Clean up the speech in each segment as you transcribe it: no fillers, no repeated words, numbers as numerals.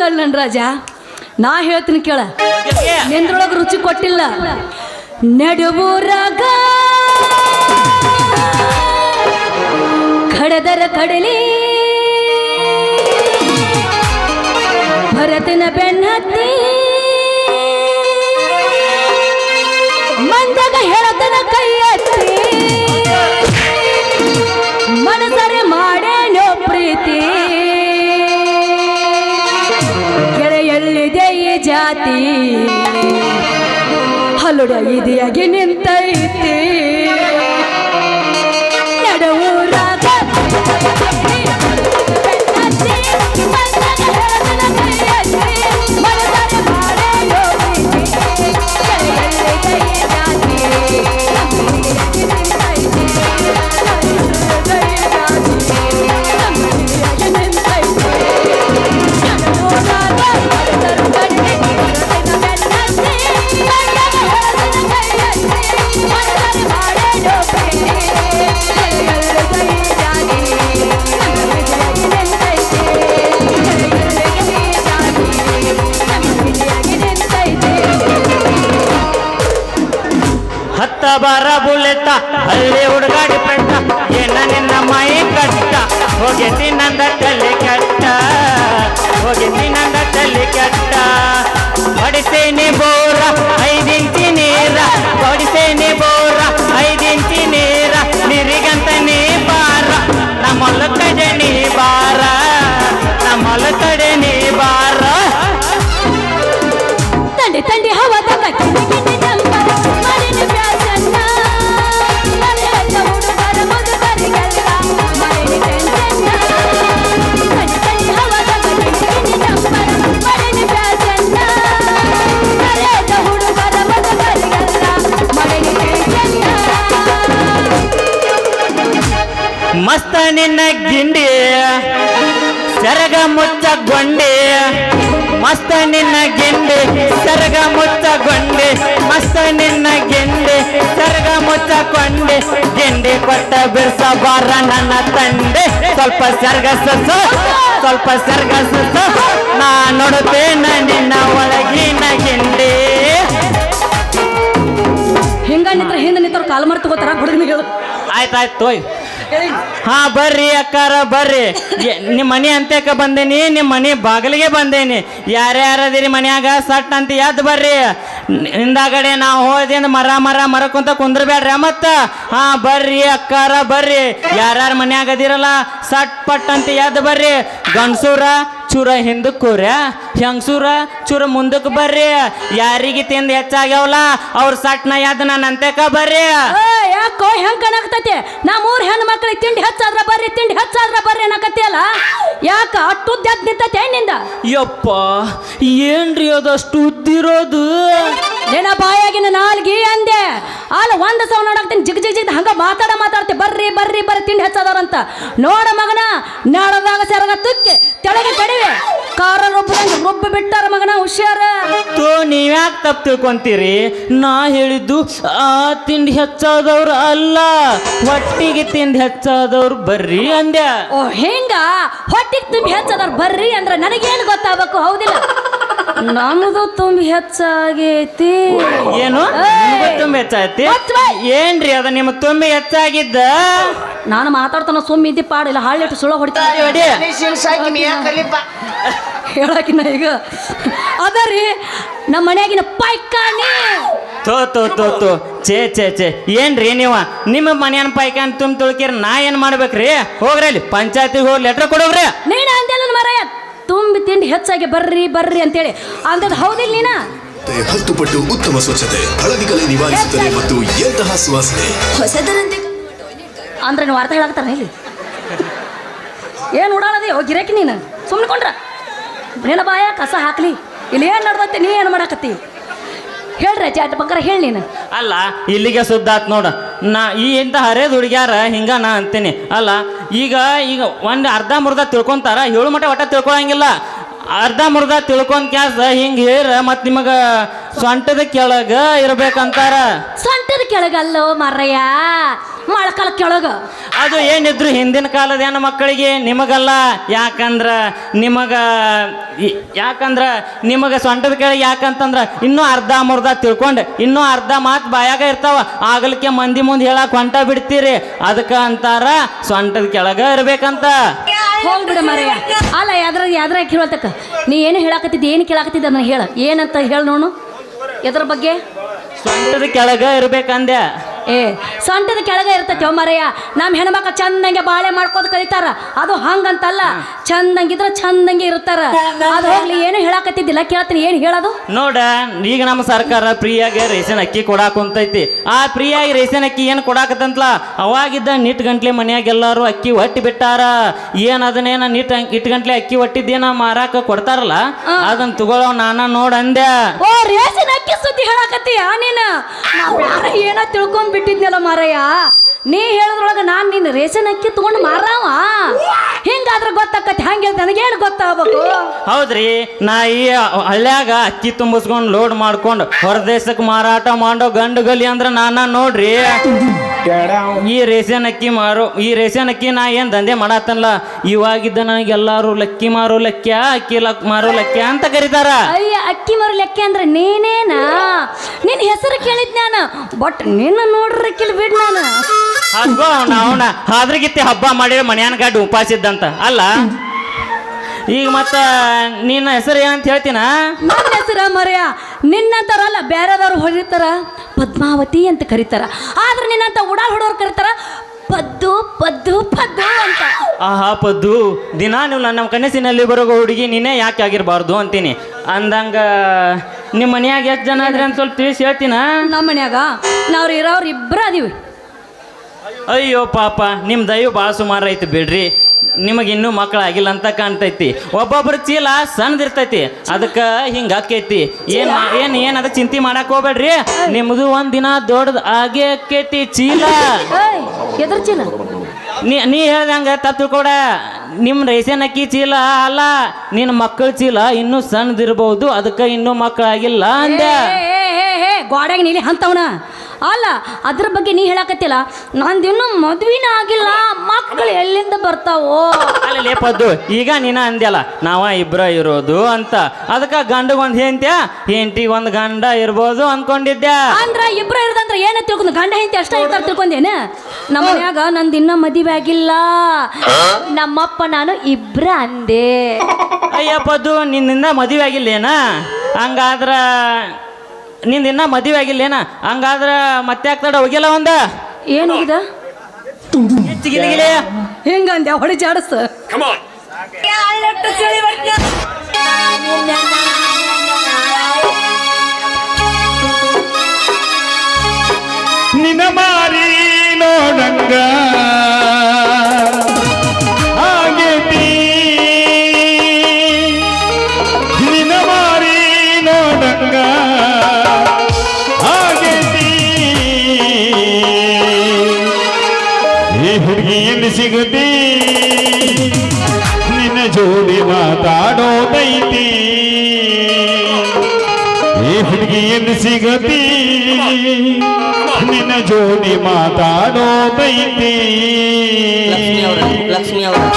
ಕೇಳಲ್ಲ ನನ್ ರಾಜ, ನಾ ಹೇಳ್ತೀನಿ ಕೇಳ. ನಿಂದ್ರೊಳಗ ರುಚಿ ಕೊಟ್ಟಿಲ್ಲ. ನಡುವೂರಾಗ ಕಡದರ ಕಡಲಿ ಭರತನ ಬೆನ್ನತ್ತಿ ಮಂದಾಗ ಹೇಳತನ ಕೈ ಎತ್ತಿ ಮನಸರೆ ಮಾಡೇನೋ ಪ್ರೀತಿ ಗೆಳೆಯಲ್ಲಿದೆ ಈ ಜಾತಿ ಹಲುಡ ಇದೆಯಾಗಿ ನಿಂತೈತಿ ನಡುವೂರಾಗ ಬರ ಬುಲೆತ ಹಳ್ಳಿ ಹುಡುಗಾಡಿ ಪೆಟ್ಟ ಏನ ನಿನ್ನ ಮೈ ಕಟ್ಟ ಹೋಗಿದ್ದಿ ನಂದ ತಲೆ ಕೆಟ್ಟ ಹೋಗಿದ್ದಿ ನಂದ ತಲೆ ಕೆಟ್ಟ ಹೊಡಿಸೇನೆ ಬೋರ 5 ಇಂಚಿ ನೀರ ಹೊಡಿಸೇನೆ ಬೋರ 5 ಇಂಚಿ ನೀರ ನೀರಿಗಂತ ನೀ ಬಾರ ನಮ್ಮೊಲ ಕಡೆ ನೀ ಬಾರ ನಮ್ಮೊಲ ಕಡೆ ನೀ ಬಾರ ತಂಡಿ ತಂಡಿ ಹವಾದ ಮಸ್ತ ನಿನ್ನ ಗಿಂಡಿ ಸರಗ ಮುಚ್ಚ ಗೊಂಡೆ ಮಸ್ತ ನಿನ್ನ ಗಿಂಡಿ ಸರಗ ಮುಚ್ಚ ಗೊಂಡೆ ಮಸ್ತ ನಿನ್ನ ಗಿಂಡಿ ಸರಗ ಮುಚ್ಚ ಕೊಂಡೆ ಗಿಂಡಿ ಕೊಟ್ಟ ಬಿರ್ಸ ಬಾರ ನನ್ನ ತಂದೆ ಸ್ವಲ್ಪ ಸರ್ಗಸ ಸ್ವಲ್ಪ ಸರ್ಗಸ ನಾ ನೋಡುತ್ತೇನೆ ನಿನ್ನ ಒಳಗಿನ ಗಿಂಡಿ ಹಿಂಗ ನಿಂತ್ರ ಹಿಂದೆ ನಿಂತವ್ರು ಕಾಲು ಮರ್ತು ತಗೋತಾರ ಹುಡುಗನಿಗೆ. ಆಯ್ತಾಯ್ತು ತೋಯ್. ಹಾ ಬರ್ರಿ ಅಕ್ಕಾರ ಬರ್ರಿ ನಿಮ್ಮ ಮನೆ ಅಂತ್ಯಕ್ಕೆ ಬಂದೇನಿ ನಿಮ್ಮ ಮನೆ ಬಾಗಿಲಿಗೆ ಬಂದೇನಿ ಯಾರ್ಯಾರದಿರಿ ಮನ್ಯಾಗ ಸಟ್ ಅಂತ ಎದ್ದು ಬರ್ರಿ ಹಿಂದಾಗಡೆ ನಾವು ಹೋದಿ ಮರಕೊಂತ ಕುಂದ್ರಬೇಡ್ರಿ ಮತ್ತ ಹಾ ಬರ್ರಿ ಅಕ್ಕಾರ ಬರ್ರಿ ಯಾರ್ಯಾರ ಮನ್ಯಾಗ ಅದಿರಲ್ಲ ಸಟ್ ಪಟ್ ಅಂತ ಎದ್ದು ಬರ್ರಿ ಗಂಡಸೂರ ಚೂರ ಹಿಂದಕ್ಕೆ ಕೂರ್ಯ ಹೆಂಗಸೂರ ಚೂರ ಮುಂದಕ್ಕೆ ಬರ್ರಿ ಯಾರಿಗೆ ತಿಂದು ಹೆಚ್ಚಾಗ್ಯಾವಲ್ಲ ಅವ್ರ ಸಟ್ನ ಎದ್ದು ನನ್ನ ಅಂತ್ಯಕ್ಕ ಬರ್ರಿ. ಯಾಕೋ ಹೆಂಗ್ ಕಣಾಕ್ತೈತಿ ನಾ 3 ಹೆಣ್ಣು ಮಕ್ಳಿಗೆ ತಿಂಡಿ ಹೆಚ್ಚಾದ್ರ ಬರ್ರಿ ಅನ್ನಕತ್ತಿಯಲ್ಲ ಯಾಕ ಅಷ್ಟು ಉದ್ದ ನಿಂತೈತೆ ನಿಂದ? ಯಪ್ಪ ಏನ್ರಿ ಅದಷ್ಟು ಉದ್ದಿರೋದು ನಿನ್ನ ಬಾಯಾಗಿನ ನಾಲ್ಗಿ ಅಂದೆ ಅಲ್ಲ ಒಂದ್ ಸವ ನೋಡಾಕ್ತೀನಿ ಜಿಗ್ ಹಂಗ ಮಾತಾಡ್ತಿ ಬರ್ರಿ ತಿಂಡಿ ಹೆಚ್ಚಾದವ್ರಂತ ನೋಡ ಮಗನ ನಾಡದಾಗ ಸೆರಗ ತುಕ್ಕಿ ತೆಳಗೆ ಕಡಿವೆ ಕಾರ ರುಬ್ಬ ಬಿಟ್ಟಾರ ಮಗನ ಹುಷಾರ. ನೀವ್ಯಾಕೆ ತಪ್ಪು ತಿಳ್ಕೊಂತೀರಿ ನಾ ಹೇಳಿದ್ದು ಆ ತಿಂಡಿ ಹೆಚ್ಚಾದವ್ರು ಅಲ್ಲ ಹೊಟ್ಟಿಗೆ ತಿಂಡಿ ಹೆಚ್ಚಾದವ್ರು ಬರ್ರಿ ಅಂದ್ಯ. ಓ ಹಿಂಗ ಹೊಟ್ಟಿಗೆ ತುಂಬಿ ಹೆಚ್ಚಾದವ್ರು ಬರ್ರಿ ಅಂದ್ರೆ ನನಗೇನು ಗೊತ್ತಾಗಬೇಕು ಹೌದಿಲ್ಲ? ನಮ್ದು ತುಂಬಿ ಹೆಚ್ಚಾಗೈತಿ. ಏನು ತುಂಬಿ ಹೆಚ್ಚಾಗೈತಿ ಏನ್ರಿ ಅದ ನಿಮ್ ತುಂಬಿ ಹೆಚ್ಚಾಗಿದ್ದ? ನಾನು ಮಾತಾಡ್ತಾನ ಸುಮ್ಮಿ ಇದ್ದಿ ಪಾಡಿಲ್ಲ ಹಾಳಿಟ್ಟು ಸುಳ ಹೊಡಿತೀನಿ ಹೇಳಕಿನ ಈಗ ಅದರಿ ನಮ್ಮ ಮನ್ಯಾಗಿನ ಪೈಕಾನಿ ತೋ ಚೇ ಏನ್ರಿ ನೀವ ನಿಮ್ಮ ಮನೆಯನ್ ಪೈಕಾನ್ ತುಂಬ ತೊಳ್ಕಿರ ನಾ ಏನ್ ಮಾಡ್ಬೇಕ್ರಿ? ಹೋಗ್ರಿ ಅಲ್ಲಿ ಪಂಚಾಯತಿಗೆ ಹೋಗಿ ಲೆಟರ್ ಕೊಡೋಗ್ರಿ. ನೀನ ಅಂದೆಲ್ಲ ಮರಯ್ಯ ತುಂಬಿ ತಿಂಡಿ ಹೆಚ್ಚಾಗಿ ಬರ್ರಿ ಅಂತೇಳಿ ಅಂದದ್ ಹೌದಿಲ್ಲ ನೀನ? 10 ಪಟ್ಟು ಉತ್ತಮ ಸ್ವಚ್ಛತೆ ಹಳದಿ ಕಲೆ ನಿವಾರಿಸುತ್ತದೆ ಮತ್ತು ಎಂತಹ ಸುವಾಸನೆ ಹೊಸದರಂತೆ ಅಂದ್ರೆ ನೀವು ಅರ್ಥ ಹೇಳಾಕ್ತಾರ ಇಲ್ಲಿ ಏನು ಉಡಾಳದಿ ಗಿರಾಕಿ ನೀನು ಸುಮ್ಮನೆ ಕೊಂಡ್ರ ಏನ ಬಾಯ ಕಸ ಹಾಕ್ಲಿ ಇಲ್ಲಿ ಏನು ನಡ್ದೈತಿ ನೀ ಏನು ಮಾಡಾಕತ್ತಿ ಹೇಳ್ರಿ ಚಾಟ ಬಂಗಾರ ಹೇಳಿ ನೀನು. ಅಲ್ಲ ಇಲ್ಲಿಗೆ ಸುದ್ದ ಆತ್ ನೋಡ ನಾ ಈ ಇಂಥ ಹರೇದ್ ಹುಡುಗ್ಯಾರ ಹಿಂಗ ನಾ ಅಂತೀನಿ. ಅಲ್ಲ ಈಗ ಒಂದ್ ಅರ್ಧ ಮುರ್ಧ ತಿಳ್ಕೊಂತಾರ 7 ಮಟ ಒಟ್ಟ ತಿಳ್ಕೊಳಂಗಿಲ್ಲ. ಅರ್ಧ ಮುರ್ಧ ತಿಳ್ಕೊಂಡ್ ಕ್ಯಾಸ ಹಿಂಗ್ ಹೇರ ಮತ್ ನಿಮಗ ಸೊಂಟದ ಕೆಳಗ ಇರ್ಬೇಕಂತಾರ. ಸೊಂಟದ ಕೆಳಗಲ್ಲೋ ಮರ್ರಯ್ಯ, ಮೊಳಕಾಲ ಕೆಳಗ. ಅದು ಏನಿದ್ರು ಹಿಂದಿನ ಕಾಲದ ಹೆಣ್ಣು ಮಕ್ಕಳಿಗೆ, ನಿಮಗಲ್ಲ. ಯಾಕಂದ್ರ ನಿಮಗ ಸೊಂಟದ ಕೆಳಗೆ ಯಾಕಂತಂದ್ರ ಇನ್ನೂ ಅರ್ಧ ಮುರ್ಧ ತಿಳ್ಕೊಂಡು ಇನ್ನೂ ಅರ್ಧ ಮಾತು ಬಾಯಾಗ ಇರ್ತಾವ, ಆಗಲಿಕ್ಕೆ ಮಂದಿ ಮುಂದೆ ಹೇಳಕ್ ಹೊಂಟ ಬಿಡ್ತೀರಿ. ಅದಕ್ಕ ಅಂತಾರ ಸೊಂಟದ ಕೆಳಗ ಇರ್ಬೇಕಂತ. ಹೋಗ್ಬಿಡ ಮರಯ್ಯ. ಅಲ್ಲ ಯಾವ್ದ್ರ ಕೇಳತಕ್ಕ ನೀ ಏನು ಹೇಳಾಕತ್ತಿದ್ದ, ಏನು ಕೇಳಾಕತ್ತಿದ್ದ ಅದನ್ನ ಹೇಳ, ಏನಂತ ಹೇಳ ನೋಡು. ಎದ್ರ ಬಗ್ಗೆ? ಸೊಂಟದ ಕೆಳಗ ಇರ್ಬೇಕಂದೆ. ಸೊಂಟದ ಕೆಳಗ ಇರ್ತೈತಿ ಮರಯ್ಯ. ನಮ್ಮ ಹೆಣ್ಮಕ್ಳು ಚಂದಂಗೆ ಬಾಳೆ ಮಾಡ್ಕೋದ್ ಕಲಿತಾರ. ಅದು ಹಂಗಂತಲ್ಲ, ಚಂದಂಗಿದ್ರ ಚಂದಂಗೆ ಇರ್ತಾರ. ಅದು ಹೋಗ್ಲಿ, ಏನು ಹೇಳಾಕತ್ತಿದ್ದಿಲ್ಲ ಕೇಳ್ತೀನಿ, ಏನು ಹೇಳೋದು ನೋಡ. ಈಗ ನಮ್ಮ ಸರ್ಕಾರ ಫ್ರೀಯಾಗಿ ರೇಷನ್ ಅಕ್ಕಿ ಕೊಡಾಕ್ ಕುಂತೈತಿ. ಆ ಫ್ರೀಯಾಗಿ ರೇಷನ್ ಅಕ್ಕಿ ಏನು ಕೊಡಾಕತ್ತಂತಲ, ಅವಾಗಿದ್ದ ನಿಟ್ ಗಂಟ್ಲೆ ಮನ್ಯಾಗ ಎಲ್ಲಾರು ಅಕ್ಕಿ ಒಟ್ಟಿ ಬಿಟ್ಟಾರ. ಏನ್ ಅದನ್ನೇನ ಇಟ್ ಗಂಟ್ಲೆ ಅಕ್ಕಿ ಒಟ್ಟಿದ್ದೇನ ಮಾರಾಕ ಕೊಡ್ತಾರಲ್ಲ, ಅದನ್ನ ತಗೊಳ್ಳೋ ನಾನ ನೋಡಂದೆ. ಓ ರೇಷನ್ ಅಕ್ಕಿ ಸುದ್ದಿ ಹೇಳಾಕತ್ತೀಯ ನೀನು? ಏನೋ ತಿಳ್ಕೊಂಡ್ ಬಿಟ್ಟಿದ್ನಲ್ಲ ಮಾರಯ್ಯ. ನೀ ಹೇಳದ್ರೊಳಗ ನಾನ್ ನಿನ್ನ ರೇಷನ್ ಅಕ್ಕಿ ತಗೊಂಡು ಮಾರಾವ. ಹಿಂಗಾದ್ರೆ ಗೊತ್ತಾಕತಿ, ಹಂಗೆ ನನಗೇನು ಗೊತ್ತಾಗಬೇಕು? ಹೌದ್ರಿ, ನಾ ಈ ಹಳ್ಳ್ಯಾಗ ಅಕ್ಕಿ ತುಂಬಿಸ್ಕೊಂಡು ಲೋಡ್ ಮಾಡ್ಕೊಂಡು ಹೊರದೇಶಕ್ಕೆ ಮಾರಾಟ ಮಾಡೋ ಗಂಡು ಗಲಿ ಅಂದ್ರ ನಾನ ನೋಡ್ರಿ. ಈ ರೇಷನ್ ಅಕ್ಕಿ ನಾ ಏನ್ ದಂಧೆ ಮಾಡತ್ತಲ್ಲ, ಇವಾಗಿದ್ದ ನನಗೆಲ್ಲಾರು ಲಕ್ಕಿ ಮಾರೋ ಲೆಕ್ಕ, ಅಕ್ಕಿ ಮಾರೋ ಲೆಕ್ಕ ಅಂತ ಕರೀತಾರ. ಅಯ್ಯ, ಅಕ್ಕಿ ಮಾರೋ ಲೆಕ್ಕ ಅಂದ್ರೆ ನೀನೇನಾ? ನಿನ್ನ ಹೆಸರು ಕೇಳಿದ್ ನಾನು, ಬಟ್ ನಿನ್ನ ನೋಡ್ರಕ್ಕಿಲ್ ಬಿಡ್ ನಾನು. ಹಬ್ಬ ನಾವನ ಹಾದ್ರಗಿತ್ತಿ ಹಬ್ಬ ಮಾಡಿ ಮನ್ಯಾನ ಗಡ್ಡು ಉಪಾಸಿದ್ದಂತ ಅಲ್ಲ. ಈಗ ಮತ್ತ ನಿನ್ನ ಹೆಸರು ಏನಂತ ಹೇಳ್ತೀನ? ನನ್ನ ಹೆಸರ ಮರ್ಯ ನಿನ್ನಂತಾರಲ್ಲ, ಬೇರೆದವ್ರು ಹೊಡಿತಾರ ಪದ್ಮಾವತಿ ಅಂತ ಕರೀತಾರ. ಆದ್ರೆ ನಿನ್ನಂತ ಉಡಾಳ್ ಹೊಡೋರು ಕರೀತಾರ ಪದ್ದು ಪದ್ದು ಪದ್ದು ಅಂತ. ಆಹಾ ಪದ್ದು, ದಿನ ನೀವು ನಮ್ಮ ಕನಸಿನಲ್ಲಿ ಬರೋ ಹುಡುಗಿ ನೀನೇ ಯಾಕೆ ಆಗಿರಬಾರ್ದು ಅಂತೀನಿ. ಅಂದಂಗ ನಿಮ್ಮ ಮನ್ಯಾಗ ಎಷ್ಟು ಜನ ಆದ್ರೆ ಅಂತ ಸ್ವಲ್ಪ ತಿಳಿಸಿ ಹೇಳ್ತೀನ. ನಮ್ಮ ಮನ್ಯಾಗ ನಾವ್ರು ಇರೋರು ಇಬ್ಬರು ಅದೀವಿ. ಅಯ್ಯೋ ಪಾಪ, ನಿಮ್ಮ ದೈವ ಭಾಳ ಸುಮಾರು ಐತಿ ಬಿಡ್ರಿ. ನಿಮಗೆ ಇನ್ನೂ ಮಕ್ಕಳಾಗಿಲ್ಲ ಅಂತ ಕಾಣ್ತೈತಿ. ಒಬ್ಬೊಬ್ರ ಚೀಲ ಸಣ್ಣದಿರ್ತೈತಿ, ಅದಕ್ಕೆ ಹಿಂಗೆ ಆಕೈತಿ. ಏನು ಅದಕ್ಕೆ ಚಿಂತೆ ಮಾಡಕ್ ಹೋಗ್ಬೇಡ್ರಿ. ನಿಮ್ದು ಒಂದಿನ ದೊಡ್ಡದು ಆಗೇ ಆಕೈತಿ ಚೀಲ. ಎದ್ರ ಚೀಲ? ನೀ ಹೇಳ್ದಂಗ ತತ್ಕೊಡ. ನಿಮ್ಮ ರೇಷನ್ ಅಕ್ಕಿ ಚೀಲ ಅಲ್ಲ, ನಿನ್ನ ಮಕ್ಕಳ ಚೀಲ ಇನ್ನೂ ಸಣ್ಣದಿರ್ಬಹುದು, ಅದಕ್ಕೆ ಇನ್ನೂ ಮಕ್ಕಳಾಗಿಲ್ಲ ಅಂದೆ. ಗೋಡ್ಯಾಗ ನೀಲಿ ಅಂತವನ ಅಲ್ಲ, ಅದ್ರ ಬಗ್ಗೆ ನೀ ಹೇಳಕತ್ತಿಲ್ಲ. ನಂದಿನ್ನೂ ಮದ್ವಿನ ಆಗಿಲ್ಲ, ಮಕ್ಕಳು ಎಲ್ಲಿಂದ ಬರ್ತಾವೋ? ಅಲ್ಲೇ ಪದ್ದು, ಈಗ ನೀನ ಅಂದ್ಯಲ್ಲ ನಾವ ಇಬ್ರ ಇರೋದು ಅಂತ, ಅದಕ್ಕೆ ಗಂಡಗ ಒಂದು ಹೆಂಡತಿ ಒಂದು ಗಂಡ ಇರ್ಬೋದು ಅನ್ಕೊಂಡಿದ್ದೆ. ಅಂದ್ರ ಇಬ್ರ ಇರೋದಂದ್ರ ಏನ ತಿಳ್ಕೊಂಡು ಗಂಡ ಹೆಂಡತಿ ಅಷ್ಟ ಇರ್ತಾರ ತಿಳ್ಕೊಂಡೇನ? ನಮ್ಮ ಮನ್ಯಾಗ ನಂದಿನ್ನ ಮದುವೆ ಆಗಿಲ್ಲ, ನಮ್ಮಪ್ಪ ನಾನು ಇಬ್ರ ಅಂದೆ. ಅಯ್ಯ ಪದ್ದು, ನಿನ್ನಿಂದ ಮದುವೆ ಆಗಿಲ್ಲೇನ? ಹಂಗಾದ್ರ ನಿಂದಿನ್ನ ಮದುವೆ ಆಗಿಲ್ಲೇನ? ಹಂಗಾದ್ರ ಮತ್ತೆ ಆಗ್ತಾಡ ಹೋಗಿಲ್ಲ ಒಂದ? ಏನು ಹೋಗಿದ? ಹೆಂಗಂದ್ಯಾ ಹೊಡಿ ಜಾಡಸ? ನಿನ ಮಾರಿ ನೋಡಂಗ ಆಗೇತಿ, ನಿನ ಮಾರಿ ನೋಡಂಗ ಆಗೇತಿ. ಈ ಹುಡುಗಿಯಲ್ಲಿ ಸಿಗತಿ, ನಿನ್ನ ಜೋಡಿ ಮಾತಾಡೋದೈತಿ. ಈ ಹುಡುಗಿಯಲ್ಲಿ ಸಿಗತಿ, ನಿನ್ನ ಜೋಡಿ ಮಾತಾಡೋದೈತಿ. ಲಕ್ಷ್ಮಿ ಅವರು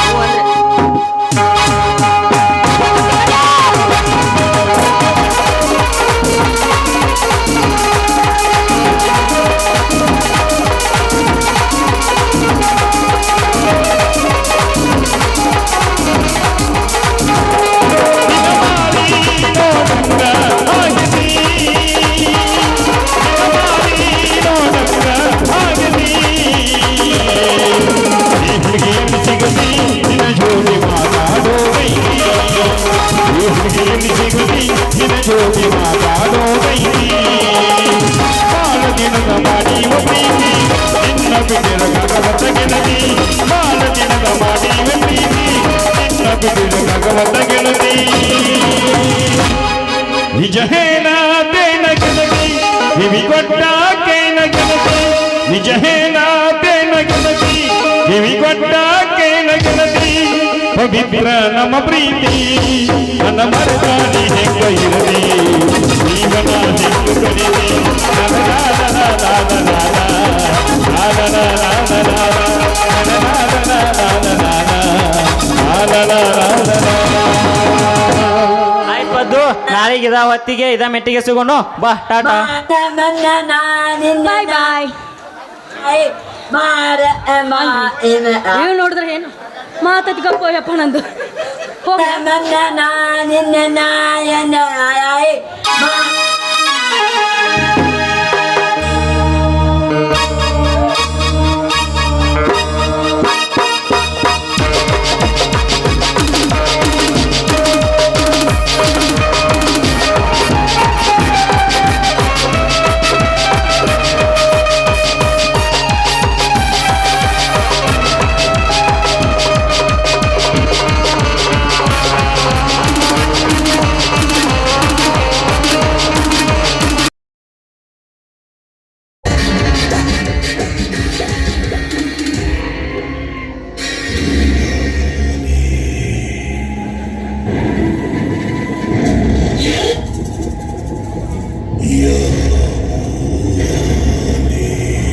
ಜೋಡಿ ಮಾತಾಡೋದೈತಿ. ಬಾಳ ದಿನದ ಮಾಡಿವ ಪ್ರೀತಿ, ನಿನ್ನ ಬಿಟ್ಟಿರಗಾಗವತ ಗೆಳತಿ. ಬಾಳ ದಿನದ ಮಾಡಿವ ಪ್ರೀತಿ, ನಿನ್ನ ಬಿಟ್ಟಿರಗಾಗವತ ಗೆಳತಿ. ನಿಜ ಹೇಳತೇನ ಗೆಳತಿ, ಕಿವಿಗೊಟ್ಟ ಕೇನ ಗೆಳತಿ. ನಿಜ ಹೇಳತೇನ ಗೆಳತಿ, ಕಿವಿಗೊಟ್ಟ ಕೇನ ಗೆಳತಿ. ಪವಿತ್ರ ನಮ್ಮ ಪ್ರೀತಿ ನನ್ನ ಮರದಾಡಿ ಹೆಂಗ ಇರಲಿ ಜೀವನ ಹೆಂಗ ಕಡಿಮೆ ಆಯ್ತು ಪದ್ದು ನಾಳೆಗೆ ಇದ ಹೊತ್ತಿಗೆ ಇದ ಮೆಟ್ಟಿಗೆ ಸಿಗೋಣ ಬಾ ಟಾಟಾ ಬಾಯ್ ಬಾಯ್ ನೀವು ನೋಡಿದ್ರೆ ಏನು ಮಾತದ್ ಗಪ್ಪ ಯಪ್ಪ ನಂದು ಹೋಗ